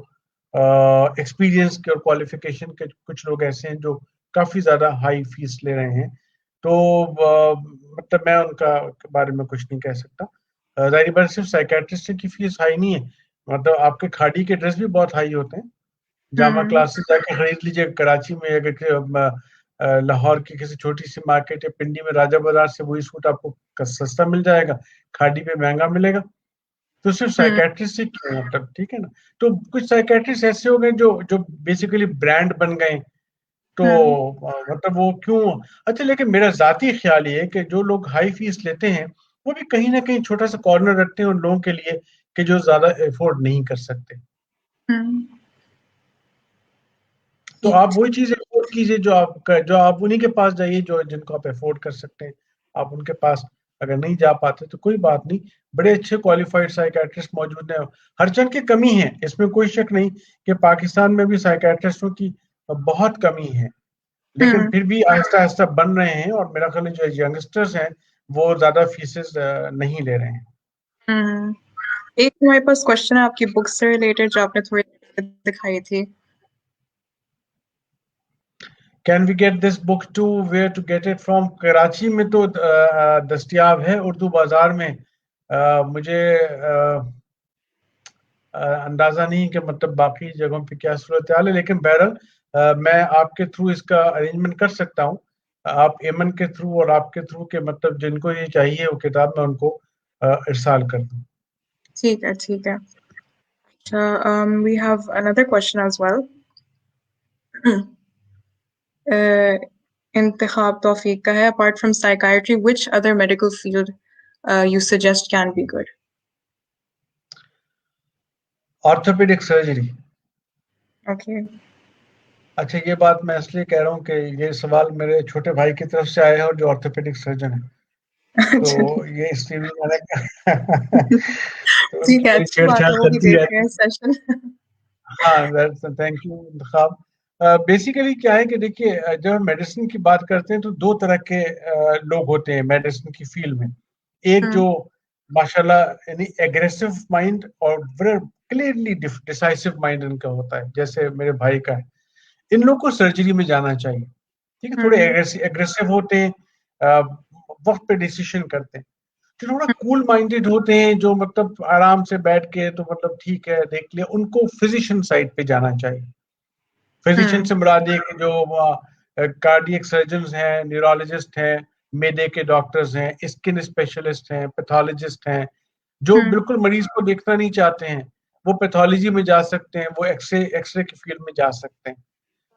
ایکسپیرینس کے اور کوالیفیکیشن کے کچھ لوگ ایسے ہیں جو کافی زیادہ ہائی فیس لے رہے ہیں. تو مطلب میں ان کا بارے میں کچھ نہیں کہہ سکتا. ظاہر بات صرف سائیکیٹرسٹ کی فیس ہائی نہیں ہے، مطلب آپ کے کھاڑی کے ڈریس بھی بہت ہائی ہوتے ہیں. جامع کلاس سے جا کے خرید لیجیے کراچی میں، اگر لاہور کی کسی چھوٹی سی مارکیٹ یا پنڈی میں راجہ بازار سے وہی سوٹ آپ کو سستا مل جائے گا، کھاڑی پہ مہنگا ملے گا. تو صرف سائیکیٹرسٹ سے کیوں مطلب. ٹھیک ہے نا. تو کچھ سائیکیٹرسٹ ایسے ہو گئے جو بیسیکلی برانڈ بن گئے. تو مطلب وہ کیوں. اچھا لیکن میرا ذاتی خیال یہ ہے کہ جو لوگ ہائی فیس لیتے ہیں وہ بھی کہیں نہ کہیں چھوٹا سا کارنر رکھتے ہیں ان لوگوں کے لیے کہ جو زیادہ افورڈ نہیں کر سکتے. تو آپ وہی چیز افورڈ کیجیے جو آپ انہی کے پاس جائیے جن کو آپ افورڈ کر سکتے ہیں. آپ ان کے پاس اگر نہیں جا پاتے تو کوئی بات نہیں، بڑے اچھے کوالیفائڈ سائیکیٹرسٹ موجود ہیں. ہر چند کی کمی ہے، اس میں کوئی شک نہیں کہ پاکستان میں بھی سائیکیٹرسٹوں کی بہت کمی ہے، لیکن پھر بھی آہستہ آہستہ بن رہے ہیں. اور میرا خیال ہے جو ینگسٹرز ہیں وہ زیادہ فیسز نہیں لے رہے ہیں. ایک ہمارے پاس کوشچن ہے آپ کی بک سے ریلیٹڈ جو آپ نے تھوڑی دکھائی تھی. Can we get this book to where to get it from? Karachi میں تو دستیاب ہے اردو بازار میں. مجھے اندازہ نہیں کہ مطلب باقی جگہوں پہ کیا صورتحال ہے، لیکن بہرحال میں آپ کے تھرو اس کا ارینجمنٹ کر سکتا ہوں. آپ ایمن کے تھرو اور آپ کے تھرو کے مطلب جن کو یہ چاہیے وہ کتاب میں ان کو ارسال کر دوں. ٹھیک ہے ٹھیک ہے. We have another question as well. انتخاب توفیق کا ہے. Apart from psychiatry, which other medical field you suggest can be good? Orthopaedic surgery. Okay. اچھا یہ بات میں اس لیے کہہ رہا ہوں کہ یہ سوال میرے چھوٹے بھائی کی طرف سے آیا ہے اور جو آرتھوپیڈک سرجن ہے. تو یہ اس لیے بھی میں نے ٹھیک ہے اچھی بات ہے، وہ بھی دیکھ رہے ہیں سیشن. ہاں تھینک یو انتخاب. بیسیکلی کیا ہے کہ دیکھیے جب ہم میڈیسن کی بات کرتے ہیں تو دو طرح کے لوگ ہوتے ہیں میڈیسن کی فیلڈ میں. ایک جو ماشاءاللہ یعنی ایگریسو مائنڈ اور کلیئرلی ڈیسائسو مائنڈ ان کا ہوتا ہے، جیسے میرے بھائی کا ہے. ان لوگوں کو سرجری میں جانا چاہیے. ٹھیک ہے. تھوڑے ایگریسو ہوتے ہیں، وقت پہ ڈیسیشن کرتے ہیں. تھوڑا کول مائنڈیڈ ہوتے ہیں جو مطلب آرام سے بیٹھ کے تو مطلب ٹھیک ہے دیکھ لیا، ان کو فزیشین سائڈ پہ جانا چاہیے. فزیشین سے مراد یہ کہ جو کارڈیک سرجنز ہیں، نیورولوجسٹ ہیں، میدے کے ڈاکٹرز ہیں، اسکن اسپیشلسٹ ہیں، پیتھولوجسٹ ہیں، جو بالکل مریض کو دیکھنا نہیں چاہتے ہیں وہ پیتھولوجی میں جا سکتے ہیں، وہ ایکس رے کی فیلڈ میں جا سکتے ہیں.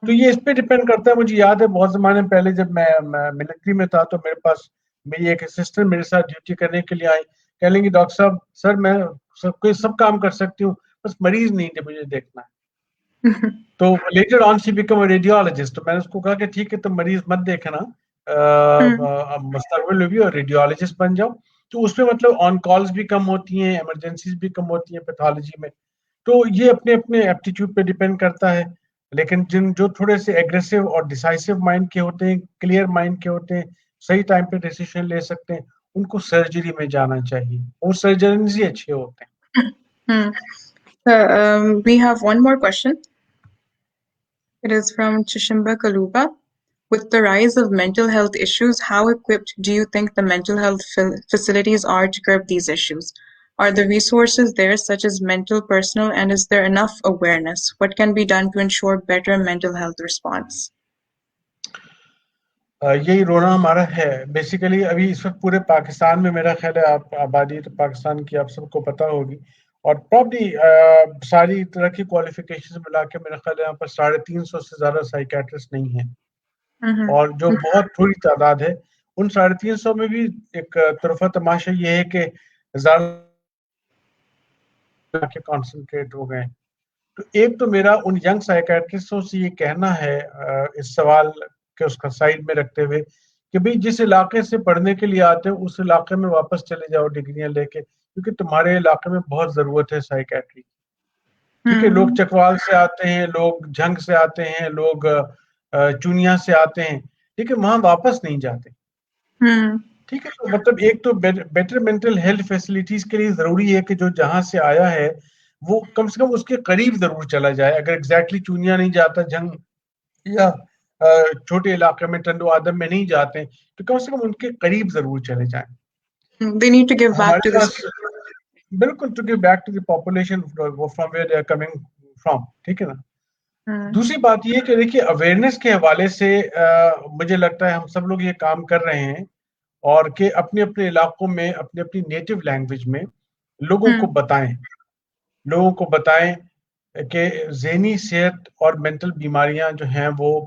تو یہ اس پہ ڈیپینڈ کرتا ہے. مجھے یاد ہے بہت زمانے پہلے جب میں ملٹری میں تھا تو میرے پاس میری ایک اسسٹنٹ میرے ساتھ ڈیوٹی کرنے کے لیے آئی، کہہ لیں گے ڈاکٹر صاحب سر میں سب کام کر سکتی ہوں بس مریض نہیں تھے مجھے دیکھنا ہے. تو later on she become a radiologist. تو میں نے اس کو کہا کہ ٹھیک ہے تم مریض مت دیکھنا، مستقبل میں بھی اور ریڈیولوجسٹ بن جاؤ. تو اس میں مطلب آن کالز بھی کم ہوتی ہیں، ایمرجنسیز بھی کم ہوتی ہیں پیتھولوجی میں. تو یہ اپنے اپنے ایپٹیچیوڈ پہ ڈیپینڈ کرتا ہے. لیکن جو تھوڑے سے ایگریسو اور ڈیسائسو مائنڈ کے ہوتے ہیں، کلیئر مائنڈ کے ہوتے ہیں، صحیح ٹائم پہ ڈیسیشن لے سکتے ہیں, ان کو سرجری میں جانا چاہیے, وہ سرجنز ہی اچھے ہوتے ہیں. Hmm. We have one more question. It is from Chishimba Kaluba. With the rise of mental health issues, how equipped do you think the mental health facilities are to curb these issues? Are the resources there, such as mental personnel, and is there enough awareness? What can be done to ensure better mental health response? یہی رونا ہمارا ہے basically. ابھی اس وقت پورے پاکستان میں میرا خیال ہے, آپ آبادی تو پاکستان کی آپ سب کو پتہ ہوگی, اور پرابلی ساری طرح کی کوالیفیکیشن ملا کے میرا خیال ہے یہاں پر 350 سے زیادہ سائیکیٹرسٹ نہیں ہیں, اور جو بہت تھوڑی تعداد ہے ان 350 میں بھی ایک طرفہ تماشا یہ ہے کہ زیادہ کانسنٹریٹ ہو گئے. تو ایک تو میرا ان ینگ سائیکیٹرسٹوں سے یہ کہنا ہے اس سوال کے اس کا سائڈ میں رکھتے ہوئے کہ بھئی جس علاقے سے پڑھنے کے لیے آتے ہو اس علاقے میں واپس چلے جاؤ ڈگریاں لے کے, کیونکہ تمہارے علاقے میں بہت ضرورت ہے سائیکیٹری. ٹھیک ہے, لوگ چکوال سے آتے ہیں, لوگ جھنگ سے آتے ہیں, لوگ چونیا سے آتے ہیں, ٹھیک ہے, وہاں واپس نہیں جاتے. ٹھیک ہے, تو مطلب ایک تو بیٹر مینٹل ہیلتھ فیسلٹیز کے لیے ضروری ہے کہ جو جہاں سے آیا ہے وہ کم سے کم اس کے قریب ضرور چلا جائے. اگر ایگزیکٹلی چونیا نہیں جاتا, جھنگ یا چھوٹے علاقے میں ٹنڈو آدم میں نہیں جاتے, تو کم سے کم ان کے قریب ضرور چلے جائیں. They need to give back to ہمارے the پاس بالکل to give back to the population from where they are coming from. ٹھیک ہے نا. دوسری بات یہ کہ دیکھیے اویئرنیس کے حوالے سے مجھے لگتا ہے ہم سب لوگ یہ کام کر رہے ہیں, اور کہ اپنے اپنے علاقوں میں اپنی اپنی نیٹو لینگویج میں لوگوں کو بتائیں کہ ذہنی صحت اور مینٹل بیماریاں جو ہیں وہ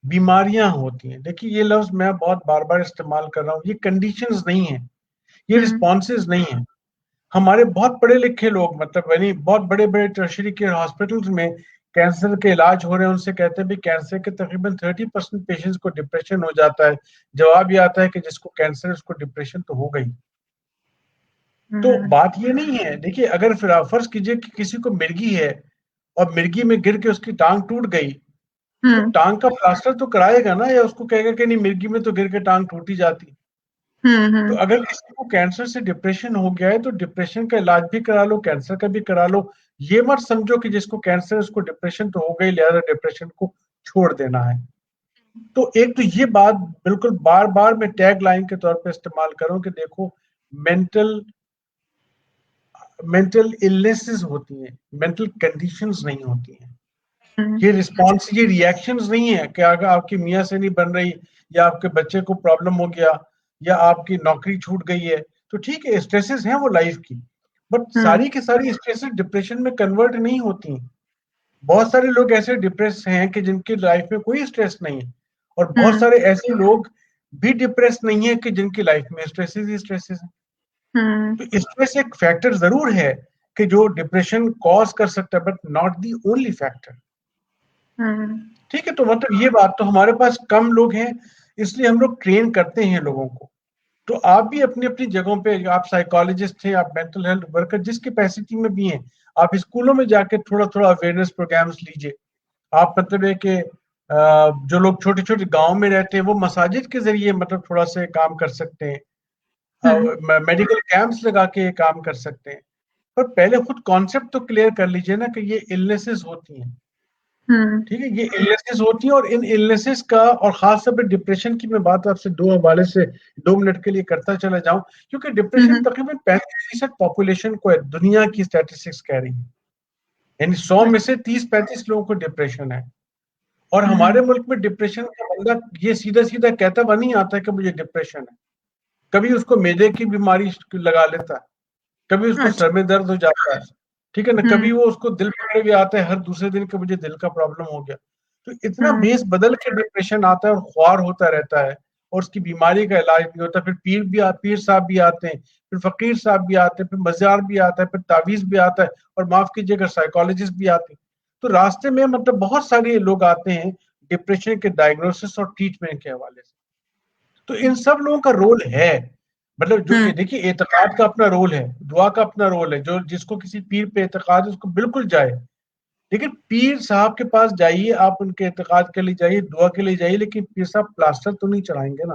بیماریاں ہوتی ہیں. دیکھیے یہ لفظ میں بہت بار بار استعمال کر رہا ہوں, یہ کنڈیشنز نہیں ہیں, یہ رسپانسز نہیں ہیں. ہمارے بہت پڑھے لکھے لوگ, مطلب یعنی بہت بڑے بڑے ٹرشری کے ہاسپٹلز میں کینسر کے علاج ہو رہے ہیں, ان سے کہتے ہیں بھی کینسر کے تقریباً 30% پیشنٹس کو ڈپریشن ہو جاتا ہے. جواب یہ آتا ہے کہ جس کو کینسر اس کو ڈپریشن تو ہو گئی. تو بات یہ نہیں ہے, دیکھیے اگر فرض کیجئے کہ کسی کو مرگی ہے اور مرگی میں گر کے اس کی ٹانگ ٹوٹ گئی, تو ٹانگ کا پلاسٹر تو کرائے گا نا, یا اس کو کہے گا کہ نہیں مرگی میں تو گر کے ٹانگ ٹوٹی جاتی. تو اگر کسی کو کینسر سے ڈپریشن ہو گیا ہے تو ڈپریشن کا علاج بھی کرا لو, کینسر کا بھی کرا لو. یہ مت سمجھو کہ جس کو کینسر اس کو ڈپریشن تو ہو گئی لہذا ڈپریشن کو چھوڑ دینا ہے. تو ایک تو یہ بات بالکل بار بار میں ٹیگ لائن کے طور پہ استعمال کروں کہ دیکھو مینٹل النیسز ہوتی ہیں, مینٹل کنڈیشنز نہیں ہوتی ہیں. یہ رسپانس, یہ ریئیکشنز نہیں ہے کہ اگر آپ کی میاں سے نہیں بن رہی, یا آپ کے بچے کو پرابلم ہو گیا, یا آپ کی نوکری چھوٹ گئی ہے, تو ٹھیک ہے اسٹریسز ہیں وہ لائف کی, بٹ ساری کی ساری اسٹریسز ڈپریشن میں کنورٹ نہیں ہوتی ہیں. بہت سارے لوگ ایسے ڈپریس ہیں کہ جن کی لائف میں کوئی اسٹریس نہیں ہے, اور بہت سارے ایسے لوگ بھی ڈپریس نہیں ہیں کہ جن کی لائف میں اسٹریسز ہی اسٹریسز ہیں. تو اسٹریس ایک فیکٹر ضرور ہے کہ جو ڈپریشن کاز کر سکتا ہے, but not the only factor. ٹھیک ہے, تو مطلب یہ بات تو ہمارے پاس کم لوگ ہیں اس لیے ہم لوگ ٹرین کرتے ہیں لوگوں کو. تو آپ بھی اپنی اپنی جگہوں پہ, آپ سائیکالوجسٹ ہیں, آپ مینٹل ہیلتھ ورکر جس کیپیسٹی میں بھی ہیں, آپ اسکولوں میں جا کے تھوڑا تھوڑا اویئرنیس پروگرامز لیجئے. آپ مطلب ہے کہ جو لوگ چھوٹے چھوٹے گاؤں میں رہتے ہیں وہ مساجد کے ذریعے مطلب تھوڑا سے کام کر سکتے ہیں, میڈیکل کیمپس لگا کے یہ کام کر سکتے ہیں. پر پہلے خود کانسیپٹ تو کلیئر کر لیجئے نا کہ یہ النیسز ہوتی ہیں. ٹھیک ہے, یہ النیسز ہوتی ہیں, اور ان النیسز کا, اور خاص طور پہ ڈپریشن کی میں بات آپ سے 2 حوالے سے 2 منٹ کے لیے کرتا چلا جاؤں, کیونکہ ڈپریشن تقریباً 35% پاپولیشن کو ہے, دنیا کی اسٹیٹسٹکس کہہ رہی ہیں. یعنی 100 میں سے 30-35 لوگوں کو ڈپریشن ہے. اور ہمارے ملک میں ڈپریشن کا بندہ یہ سیدھا سیدھا کہتا ہوا نہیں آتا کہ مجھے ڈپریشن ہے. کبھی اس کو معدے کی بیماری لگا لیتا ہے, کبھی اس کو سر میں درد ہو جاتا ہے, ٹھیک ہے نا, کبھی وہ اس کو دل پکڑے ہوئے آتا ہے ہر دوسرے دن کہ مجھے دل کا پرابلم ہو گیا. تو اتنا بیس بدل کے ڈپریشن آتا ہے اور خوار ہوتا رہتا ہے, اور اس کی بیماری کا علاج نہیں ہوتا. پھر پیر صاحب بھی آتے ہیں, پھر فقیر صاحب بھی آتے ہیں, پھر مزار بھی آتا ہے, پھر تعویذ بھی آتا ہے, اور معاف کیجیے گا سائیکالوجسٹ بھی آتے ہیں. تو راستے میں مطلب بہت سارے لوگ آتے ہیں ڈپریشن کے ڈائگنوسس اور ٹریٹمنٹ کے حوالے سے. تو ان سب لوگوں کا رول ہے, مطلب جو دیکھیے اعتقاد کا اپنا رول ہے, دعا کا اپنا رول ہے. جو جس کو کسی پیر پہ اعتقاد ہے اس کو بالکل جائے, لیکن پیر صاحب کے پاس جائیے, آپ ان کے اعتقاد کے لیے جائیے, دعا کے لیے جائیے, لیکن پیر صاحب پلاسٹر تو نہیں چڑھائیں گے نا.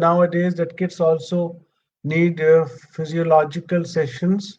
nowadays that kids also need physiological sessions?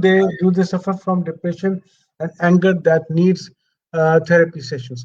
they do they suffer from depression and anger that needs therapy sessions?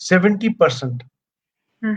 70%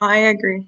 I agree.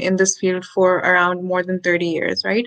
in this field for around more than 30 years, right?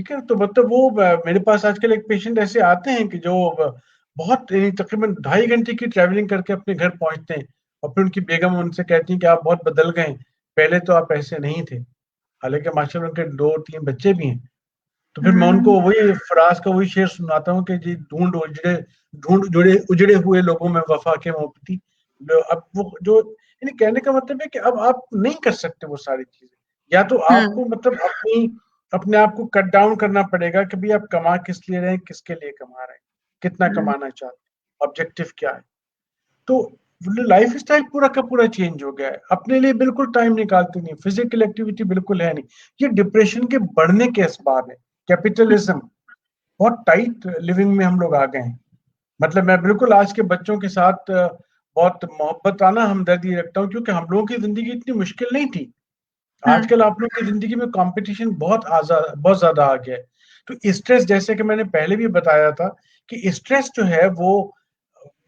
ٹھیک ہے. تو مطلب وہ میرے پاس آج کل ایک پیشنٹ ایسے آتے ہیں کہ جو بہت تقریباً 2.5 گھنٹے کی ٹریولنگ کر کے اپنے گھر پہنچتے ہیں, اور پھر ان کی بیگم ان سے کہتی ہیں کہ آپ بہت بدل گئے, پہلے تو آپ ایسے نہیں تھے, حالانکہ ماشاء اللہ ان کے 2-3 بچے بھی ہیں. تو پھر میں ان کو وہی فراز کا وہی شعر سناتا ہوں کہ جی ڈھونڈ اجڑے ہوئے لوگوں میں وفا کے محبتی. اب وہ جو یعنی کہنے کا مطلب ہے کہ اب آپ نہیں کر سکتے وہ ساری چیزیں, یا تو آپ کو مطلب اپنے آپ کو کٹ ڈاؤن کرنا پڑے گا کہ بھئی آپ کما کس لیے رہے ہیں, کس کے لیے کما رہے ہیں, کتنا کمانا چاہتے ہیں, آبجیکٹو کیا ہے. تو لائف اسٹائل پورا کا پورا چینج ہو گیا ہے, اپنے لیے بالکل ٹائم نکالتے نہیں, فزیکل ایکٹیویٹی بالکل ہے نہیں. یہ ڈپریشن کے بڑھنے کے اسباب ہے. کیپیٹلزم, بہت ٹائٹ لیونگ میں ہم لوگ آ گئے ہیں. مطلب میں بالکل آج کے بچوں کے ساتھ بہت محبتانہ ہمدردی رکھتا ہوں, کیونکہ ہم لوگوں کی زندگی اتنی مشکل نہیں تھی. آج کل آپ لوگ کی زندگی میں کمپٹیشن بہت زیادہ آ گیا ہے. تو اسٹریس, جیسے کہ میں نے پہلے بھی بتایا تھا کہ اسٹریس جو ہے وہ,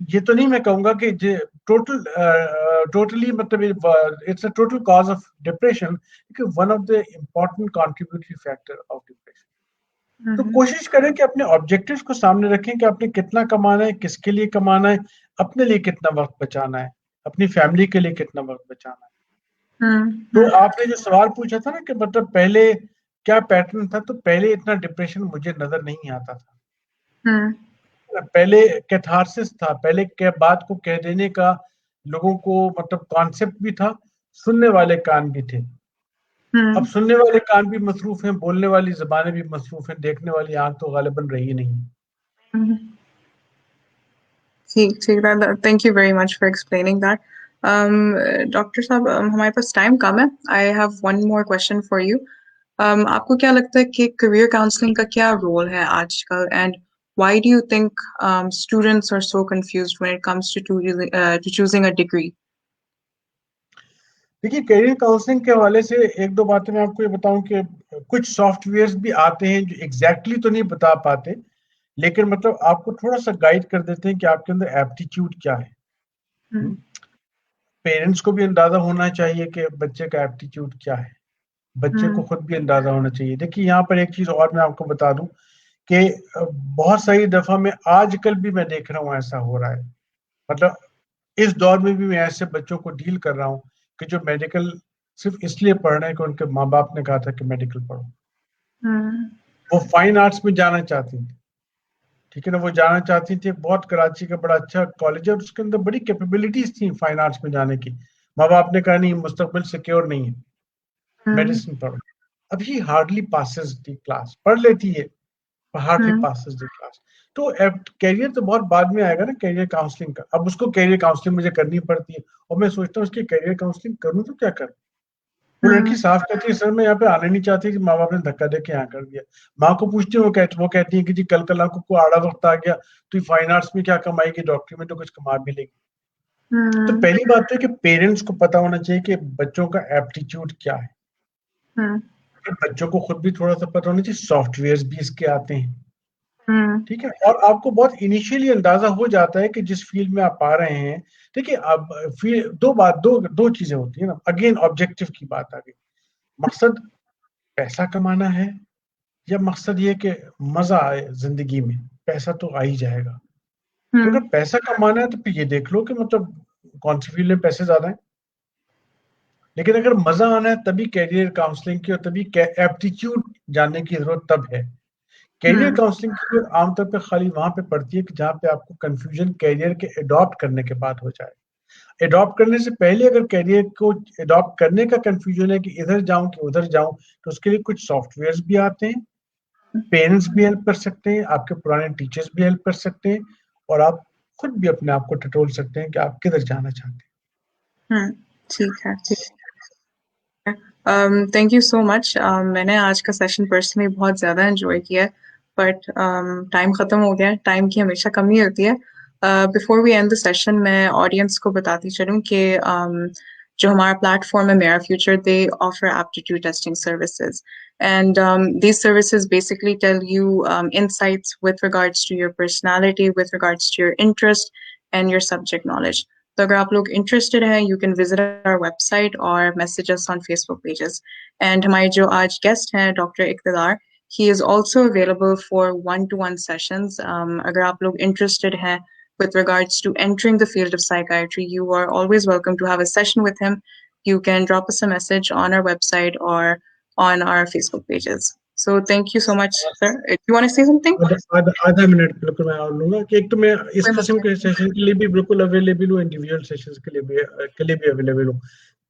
یہ تو نہیں میں کہوں گا کہ ٹوٹلی مطلب it's a total cause of depression, one of the important contributory factor of depression. تو کوشش کریں کہ اپنے آبجیکٹیوز کو سامنے رکھیں کہ آپ نے کتنا کمانا ہے, کس کے لیے کمانا ہے, اپنے لیے کتنا وقت بچانا ہے, اپنی فیملی کے لیے کتنا وقت بچانا ہے. تو آپ نے جو سوال پوچھا تھا نا کہ مطلب پہلے کیا پیٹرن تھا, تو پہلے اتنا ڈپریشن مجھے نظر نہیں آتا تھا. پہلے کیتھارسس تھا, پہلے بات کو کہہ دینے کا لوگوں کو مطلب کانسیپٹ بھی تھا, سننے والے کان بھی تھے. اب سننے والے کان بھی مصروف ہیں, بولنے والی زبانیں بھی مصروف ہیں, دیکھنے والی آنکھ تو غالباً رہی نہیں. Thank you very much for explaining that. Doctor صاحب, ہمارے پاس ٹائم کم ہے. I have one more question for you. آپ کو کیا لگتا ہے کہ کیریئر کاؤنسلنگ کا کیا رول ہے آج کل, and why do you think students are so confused when it comes to choosing a degree? دیکھیے, کیریئر کاؤنسلنگ کے حوالے سے ایک دو باتیں میں آپ کو یہ بتاؤں کہ کچھ سافٹ ویئرز بھی آتے ہیں جو ایگزیکٹلی تو نہیں بتا پاتے, لیکن مطلب آپ کو تھوڑا سا گائیڈ کر دیتے ہیں کہ آپ کے اندر ایپٹیچیوڈ کیا ہے. پیرنٹس کو بھی اندازہ ہونا چاہیے کہ بچے کا ایپٹیچیوڈ کیا ہے, بچے کو خود بھی اندازہ ہونا چاہیے. دیکھیے یہاں پر ایک چیز اور میں آپ کو بتا دوں کہ بہت ساری دفعہ میں آج کل بھی میں دیکھ رہا ہوں ایسا ہو رہا ہے. مطلب اس دور میں بھی میں ایسے بچوں کو ڈیل کر رہا ہوں کہ جو میڈیکل صرف اس لیے پڑھ رہے ہیں کہ ان کے ماں باپ نے کہا تھا کہ میڈیکل پڑھو. وہ فائن آرٹس میں جانا چاہتی تھی, ٹھیک ہے نا, وہ جانا چاہتی تھی. بہت کراچی کا بڑا اچھا کالج ہے اور اس کے اندر بڑی کیپیبلٹیز تھیں فائن آرٹس میں جانے کی. ماں باپ نے کہا نہیں, مستقبل سیکیور نہیں ہے, میڈیسن پڑھو. اب ہی ہارڈلی پاسز دی کلاس, پڑھ لیتی ہے, ہارڈلی پاسز دی کلاس. تو کیریئر تو بہت بعد میں آئے گا نا کیریئر کاؤنسلنگ کا. اب اس کو کیریئر کاؤنسلنگ مجھے کرنی پڑتی ہے, اور میں سوچتا ہوں اس کی کیریئر کاؤنسلنگ کروں تو کیا کروں. وہ لڑکی صاف کہتی ہے سر میں یہاں پہ آنا نہیں چاہتی, کہ ماں باپ نے دھکا دے کے یہاں کر دیا. ماں کو پوچھتی ہوں, وہ کہتی ہے کہ جی کل آپ کو کوئی آڑا وقت آ گیا تو فائن آرٹس میں کیا کمائے گی, ڈاکٹری میں تو کچھ کما بھی لے گی. تو پہلی بات ہے کہ پیرنٹس کو پتا ہونا چاہیے کہ بچوں کا ایپٹیچیوڈ کیا ہے. بچوں کو خود بھی تھوڑا سا پتا ہونا چاہیے, سافٹ ویئرز بھی اس کے آتے ہیں, ٹھیک ہے. اور آپ کو بہت انیشیلی اندازہ ہو جاتا ہے کہ جس فیلڈ میں آپ آ رہے ہیں. دیکھیے اب دو چیزیں ہوتی ہیں نا. اگین آبجیکٹو کی بات آ گئی. مقصد پیسہ کمانا ہے یا مقصد یہ کہ مزہ آئے زندگی میں. پیسہ تو آ ہی جائے گا. تو اگر پیسہ کمانا ہے تو پھر یہ دیکھ لو کہ مطلب کون سی فیلڈ میں پیسے زیادہ ہیں. لیکن اگر مزہ آنا ہے تبھی کیریئر کاؤنسلنگ کی اور تبھی ایپٹیچیوڈ جاننے کی ضرورت تب ہے. کیریئر کاؤنسلنگ کی ضرورت عام طور پہ خالی وہاں پہ پڑتی ہے کہ جہاں پہ آپ کو کنفیوژن کیریئر کے اڈاپٹ کرنے کے بعد ہو جائے. اڈاپٹ کرنے سے پہلے اگر کیریئر کو اڈاپٹ کرنے کا کنفیوژن ہے کہ ادھر جاؤں کہ ادھر جاؤں, تو اس کے لیے کچھ سافٹ ویئرز بھی آتے ہیں. پیرنٹس بھی ہیلپ کر سکتے ہیں, آپ کے پرانے ٹیچرز بھی ہیلپ کر سکتے ہیں, اور آپ خود بھی اپنے آپ کو ٹٹول سکتے ہیں کہ آپ کدھر جانا چاہتے ہیں. ٹھیک ہے. تھینک یو سو مچ. میں نے آج کا سیشن پرسنلی بہت زیادہ انجوائے کیا ہے, بٹ ٹائم ختم ہو گیا ہے. ٹائم کی ہمیشہ کمی ہوتی ہے. Before we end the session, میں آڈینس کو بتاتی چلوں کہ جو ہمارا پلیٹ فارم ہے میرا future, they offer aptitude testing services, and these services basically tell you insights with regards to your personality, with regards to your interest and your subject knowledge. تو اگر آپ لوگ انٹرسٹڈ ہیں, you can visit our website اور message us on Facebook pages. And ہمارے جو آج guest ہیں ڈاکٹر اقتدار, He is also available for one-to-one sessions. اگر آپ لوگ interested ہیں with regards to entering the field of psychiatry, you are always welcome to have a session with him. You can drop us a message on our website or on our Facebook pages. So thank you so much, sir. Do you want to say something? آدھا minute بالکل میں اور لوں گا کہ ایک تو میں اس کوئی قسم مسئلہ کے سیشن کے لیے بھی بالکل اویلیبل ہوں, انڈیویجول سیشنز کے لیے بھی اویلیبل ہوں.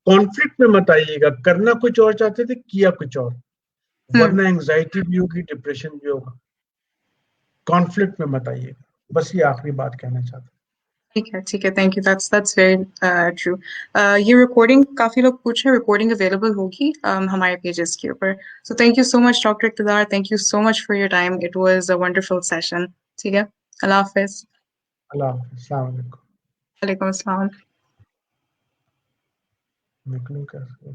کانفلکٹ میں مت آئیے گا, کرنا کچھ اور چاہتے تھے, کیا کچھ اور, ورنہ اینگزائٹی بھی ہوگی, ڈپریشن بھی ہوگا. کانفلکٹ میں مت آئیے گا, بس یہ آخری بات کہنا چاہتا ہوں. ٹھیک ہے thank you, that's very true. یہ ریکارڈنگ کافی لوگ پوچھ رہے ہیں, ریکارڈنگ اویلیبل ہوگی ہمارے پیجز کے اوپر. So thank you so much doctor Iqtidar, thank you so much for your time, it was a wonderful session. ٹھیک ہے, اللہ حافظ. اللہ حافظ, السلام علیکم. وعلیکم السلام. نکلوں کیسے؟